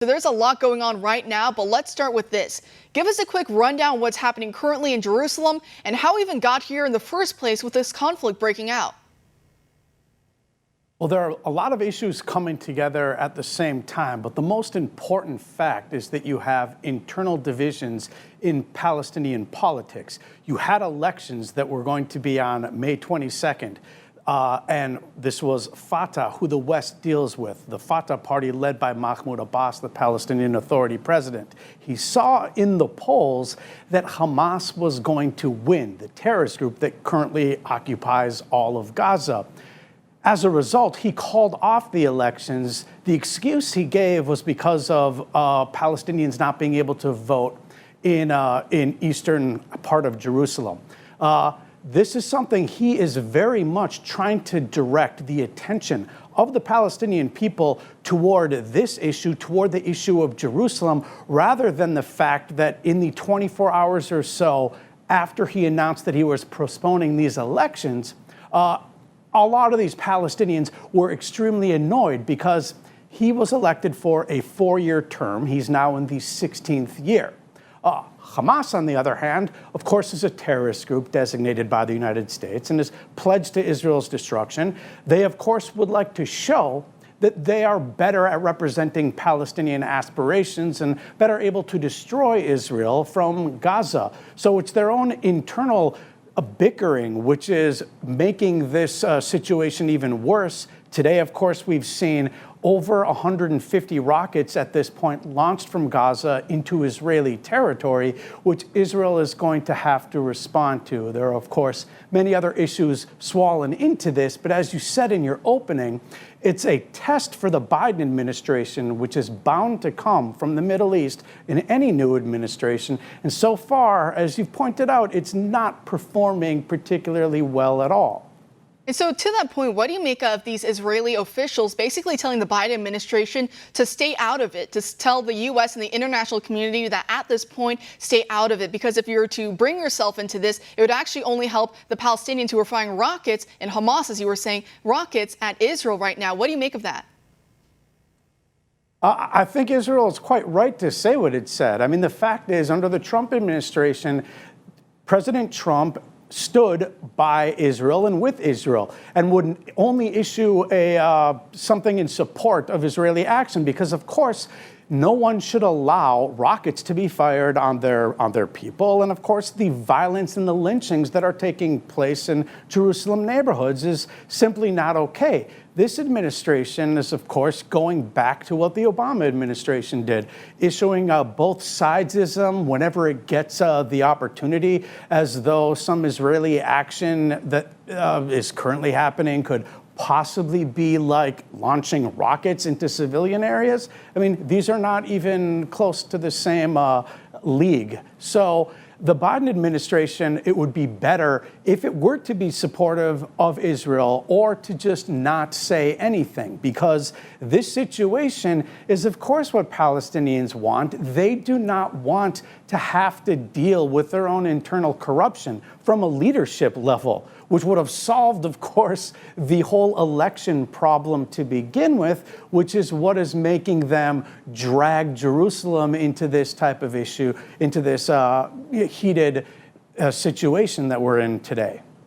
So there's a lot going on right now, but let's start with this. Give us a quick rundown of what's happening currently in Jerusalem and how we even got here in the first place with this conflict breaking out. Well, there are a lot of issues coming together at the same time, but the most important fact is that you have internal divisions in Palestinian politics. You had elections that were going to be on May 22nd. And this was Fatah, who the West deals with, the Fatah party led by Mahmoud Abbas, the Palestinian Authority president. He saw in the polls that Hamas was going to win, the terrorist group that currently occupies all of Gaza. As a result, he called off the elections. The excuse he gave was because of Palestinians not being able to vote in eastern part of Jerusalem. This is something he is very much trying to direct the attention of the Palestinian people toward this issue, toward the issue of Jerusalem, rather than the fact that in the 24 hours or so after he announced that he was postponing these elections, a lot of these Palestinians were extremely annoyed because he was elected for a 4-year term. He's now in the 16th year. Hamas, on the other hand, of course, is a terrorist group designated by the United States and is pledged to Israel's destruction. They, of course, would like to show that they are better at representing Palestinian aspirations and better able to destroy Israel from Gaza. So it's their own internal bickering, which is making this situation even worse. Today, of course, we've seen over 150 rockets at this point launched from Gaza into Israeli territory, which Israel is going to have to respond to. There are, of course, many other issues swollen into this, but as you said in your opening, it's a test for the Biden administration, which is bound to come from the Middle East in any new administration. And so far, as you've pointed out, it's not performing particularly well at all. And so to that point, what do you make of these Israeli officials basically telling the Biden administration to stay out of it, to tell the U.S. and the international community that at this point, stay out of it? Because if you were to bring yourself into this, it would actually only help the Palestinians who are firing rockets and Hamas, as you were saying, rockets at Israel right now. What do you make of that? I think Israel is quite right to say what it said. I mean, the fact is, under the Trump administration, President Trump stood by Israel and with Israel and would only issue something in support of Israeli action because, of course, no one should allow rockets to be fired on their people. And, of course, the violence and the lynchings that are taking place in Jerusalem neighborhoods is simply not okay. This administration is, of course, going back to what the Obama administration did, issuing both sidesism whenever it gets the opportunity, as though some Israeli action that is currently happening could possibly be like launching rockets into civilian areas. I mean, these are not even close to the same league. So the Biden administration, it would be better if it were to be supportive of Israel or to just not say anything, because this situation is, of course, what Palestinians want. They do not want to have to deal with their own internal corruption from a leadership level, which would have solved, of course, the whole election problem to begin with, which is what is making them drag Jerusalem into this type of issue, into this heated situation that we're in today.